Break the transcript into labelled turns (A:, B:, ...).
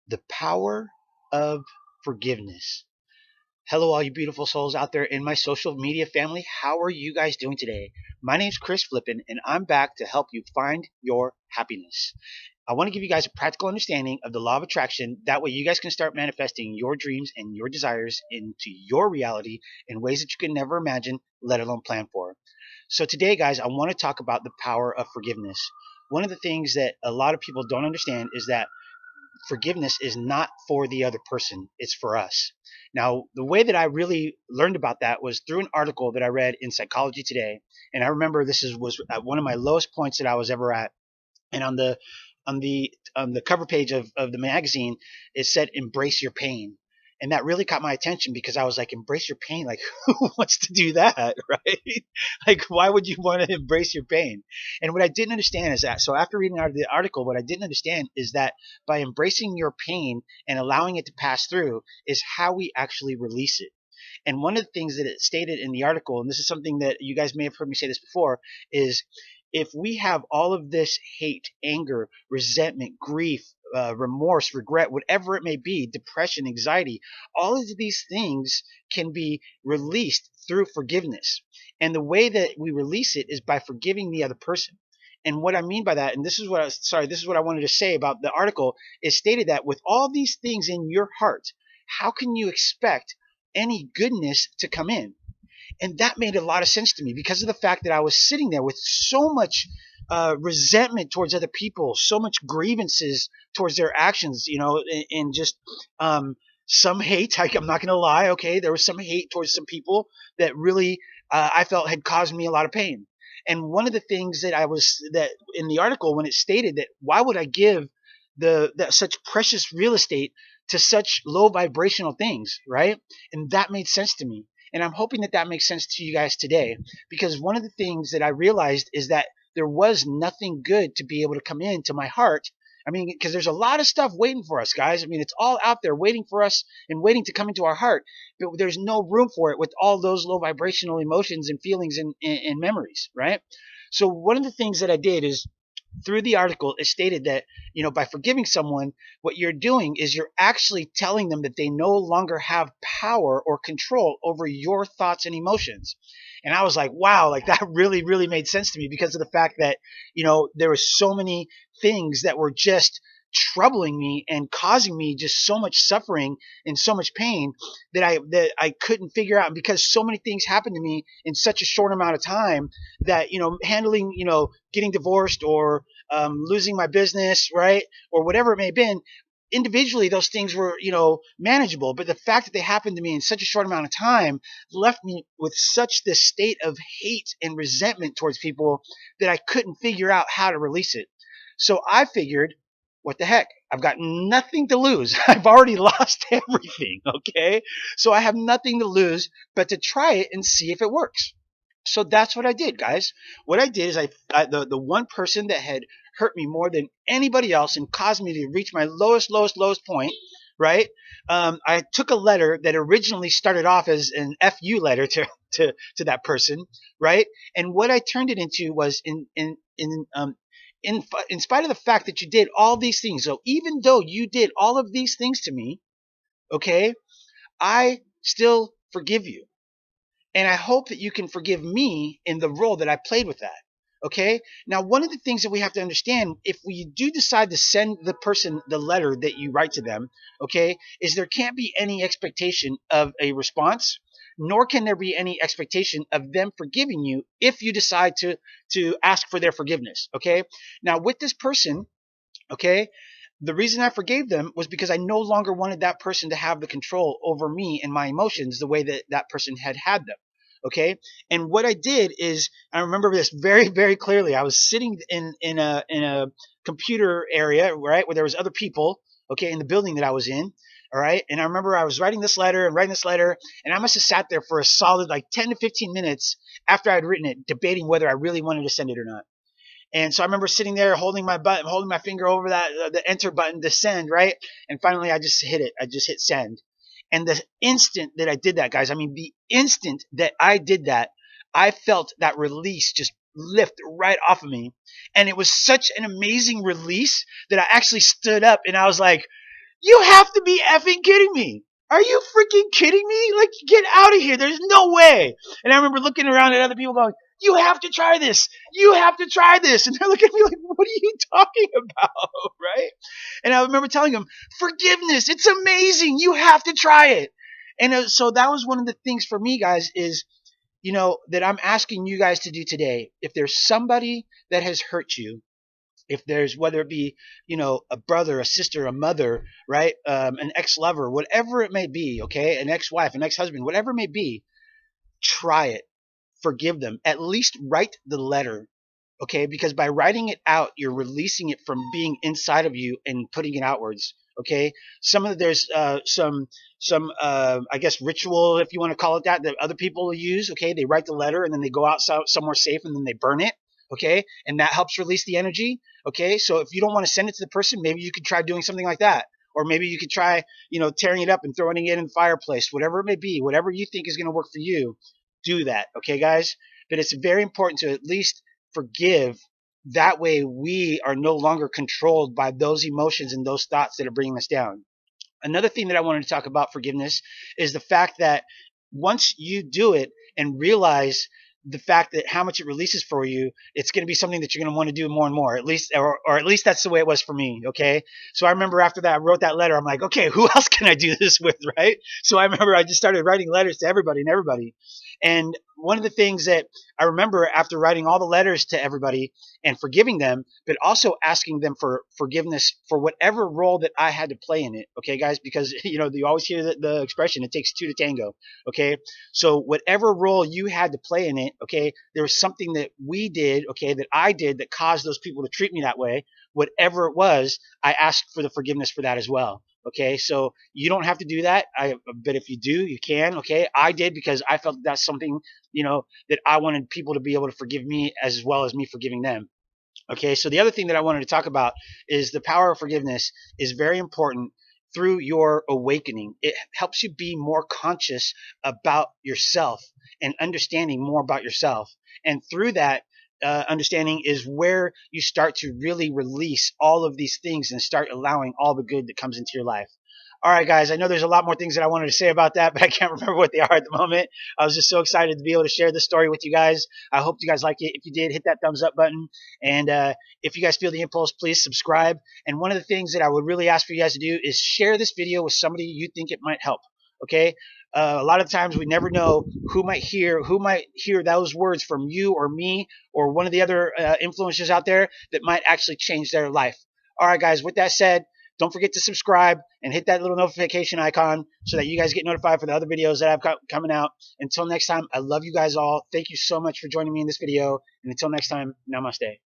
A: The power of forgiveness. Hello, all you beautiful souls out there in my social media family. How are you guys doing today? My name's Chris Flippin, and I'm back to help you find your happiness. I want to give you guys a practical understanding of the law of attraction. That way, you guys can start manifesting your dreams and your desires into your reality in ways that you could never imagine, let alone plan for. So, today, guys, I want to talk about the power of forgiveness. One of the things that a lot of people don't understand is that forgiveness is not for the other person, it's for us. Now, the way that I really learned about that was through an article that I read in Psychology Today. And I remember was at one of my lowest points that I was ever at. And on the cover page of the magazine, it said embrace your pain. And that really caught my attention because I was like, embrace your pain? Like, who wants to do that, right? Like, why would you want to embrace your pain? And what I didn't understand is that, so after reading the article, what I didn't understand is that by embracing your pain and allowing it to pass through is how we actually release it. And one of the things that it stated in the article, and this is something that you guys may have heard me say this before, is if we have all of this hate, anger, resentment, grief, remorse, regret, whatever it may be, depression, anxiety, all of these things can be released through forgiveness. And the way that we release it is by forgiving the other person. And what I mean by that, and this is what I wanted to say about the article, is stated that with all these things in your heart, how can you expect any goodness to come in? And that made a lot of sense to me because of the fact that I was sitting there with so much resentment towards other people, so much grievances towards their actions, and just some hate. I'm not going to lie. Okay, there was some hate towards some people that really I felt had caused me a lot of pain. And one of the things that in the article when it stated that why would I give that such precious real estate to such low vibrational things, right? And that made sense to me. And I'm hoping that that makes sense to you guys today, because one of the things that I realized is that there was nothing good to be able to come into my heart. I mean, because there's a lot of stuff waiting for us, guys. I mean, it's all out there waiting for us and waiting to come into our heart, but there's no room for it with all those low vibrational emotions and feelings and memories, right? So one of the things that I did is through the article, it stated that, by forgiving someone, what you're doing is you're actually telling them that they no longer have power or control over your thoughts and emotions. And I was like, wow, like that really, really made sense to me because of the fact that, there were so many things that were just troubling me and causing me just so much suffering and so much pain that I couldn't figure out. And because so many things happened to me in such a short amount of time that, handling, getting divorced or losing my business, right? Or whatever it may have been, individually those things were, manageable. But the fact that they happened to me in such a short amount of time left me with such this state of hate and resentment towards people that I couldn't figure out how to release it. So I figured, what the heck? I've got nothing to lose. I've already lost everything, okay? So I have nothing to lose but to try it and see if it works. So that's what I did, guys. What I did is the one person that had hurt me more than anybody else and caused me to reach my lowest point, right? I took a letter that originally started off as an FU letter to that person, right? And what I turned it into was in spite of the fact that you did all these things. So even though you did all of these things to me, okay, I still forgive you. And I hope that you can forgive me in the role that I played with that. Okay. Now, one of the things that we have to understand, if we do decide to send the person the letter that you write to them, okay, is there can't be any expectation of a response, nor can there be any expectation of them forgiving you if you decide to ask for their forgiveness. Okay. Now, with this person, okay, the reason I forgave them was because I no longer wanted that person to have the control over me and my emotions the way that that person had them. Okay. And what I did is, I remember this very, very clearly. I was sitting in a computer area, right, where there was other people, okay, in the building that I was in. All right. And I remember I was writing this letter, and I must have sat there for a solid like 10 to 15 minutes after I'd written it, debating whether I really wanted to send it or not. And so I remember sitting there holding my finger over the enter button to send, right? And finally I just hit it. I just hit send. And the instant that I did that, guys, I mean, the instant that I did that, I felt that release just lift right off of me. And it was such an amazing release that I actually stood up and I was like, You have to be effing kidding me. Are you freaking kidding me? Like, get out of here. There's no way. And I remember looking around at other people going, you have to try this. You have to try this. And they're looking at me like, what are you talking about? Right? And I remember telling them, forgiveness. It's amazing. You have to try it. And so that was one of the things for me, guys, is, that I'm asking you guys to do today. If there's somebody that has hurt you, if there's, whether it be, a brother, a sister, a mother, right, an ex-lover, whatever it may be, okay, an ex-wife, an ex-husband, whatever it may be, try it. Forgive them. At least write the letter, okay, because by writing it out, you're releasing it from being inside of you and putting it outwards. Okay, there's some I guess ritual, if you want to call it that other people use. Okay, they write the letter and then they go out somewhere safe and then they burn it. Okay, and that helps release the energy. Okay, so if you don't want to send it to the person, maybe you could try doing something like that. Or maybe you could try, tearing it up and throwing it in the fireplace, whatever it may be, whatever you think is going to work for you, do that. Okay, guys? But it's very important to at least forgive. That way we are no longer controlled by those emotions and those thoughts that are bringing us down. Another thing that I wanted to talk about forgiveness is the fact that once you do it and realize the fact that how much it releases for you, it's going to be something that you're going to want to do more and more. At least, or at least that's the way it was for me. Okay, so I remember after that I wrote that letter. I'm like, okay, who else can I do this with, right? So I remember I just started writing letters to everybody and everybody. And one of the things that I remember after writing all the letters to everybody and forgiving them, but also asking them for forgiveness for whatever role that I had to play in it. Okay, guys, because you always hear the expression, it takes two to tango. Okay, so whatever role you had to play in it, okay, there was something that we did, okay, that I did that caused those people to treat me that way. Whatever it was, I asked for the forgiveness for that as well. Okay, so you don't have to do that. But if you do, you can. Okay, I did because I felt that's something that I wanted people to be able to forgive me as well as me forgiving them. Okay, so the other thing that I wanted to talk about is the power of forgiveness is very important through your awakening. It helps you be more conscious about yourself and understanding more about yourself. And through that understanding is where you start to really release all of these things and start allowing all the good that comes into your life. All right, guys, I know there's a lot more things that I wanted to say about that, but I can't remember what they are at the moment. I was just so excited to be able to share this story with you guys. I hope you guys like it. If you did, hit that thumbs up button. And if you guys feel the impulse, please subscribe. And one of the things that I would really ask for you guys to do is share this video with somebody you think it might help. Okay? A lot of times we never know who might hear those words from you or me or one of the other influencers out there that might actually change their life. All right, guys, with that said, don't forget to subscribe and hit that little notification icon so that you guys get notified for the other videos that I've got coming out. Until next time, I love you guys all. Thank you so much for joining me in this video. And until next time, namaste.